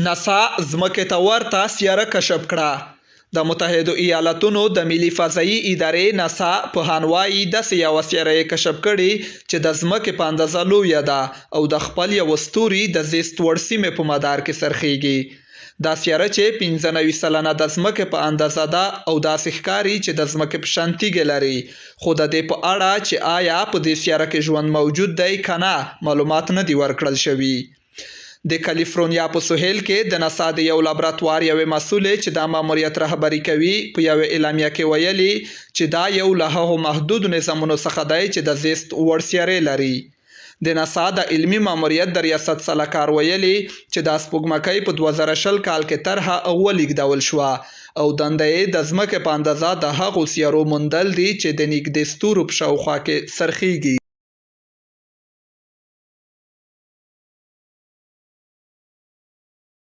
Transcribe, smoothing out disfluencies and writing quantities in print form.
ناسا ځمکې ته ورته سیاره کشف کړه. د متحدو ایالاتونو د ملي فضایي ادارې ناسا پوهان وایي داسې یوه سیاره یې کشف کړې چې د ځمکې په اندازه لویه ده او د خپل یوه ستوري د زیست وړ سیمې په مدار کې څرخیږي. دا سیاره چې 95 سلنه د ځمکې په اندازه ده او داسې ښکاري چې د ځمکې په شان تیږې لري، خو د دې په اړه چې آیا په دې سیاره کې ژوند موجود دی که نه معلومات نه دي ورکړل شوي. د کالیفورنیا په سوهیل کې د ناسا د یو لابراتوار یوې مسؤلې چې دا ماموریت رهبري کوي په یوه اعلامیه کې ویلي چې دا یو له هغو محدودو نظامونو څخه دی چې د زیست وړ سیارې لري. د ناسا د علمي ماموریت د ریاست سلاکار ویلي چې دا سپوږمکۍ په 2020 کال کې طرحه او ولیږدول شوه او دنده یې د ځمکې په اندازه د هغو سیارو موندل دي چې د نږدې ستورو په شاوخوا کې څرخیږي.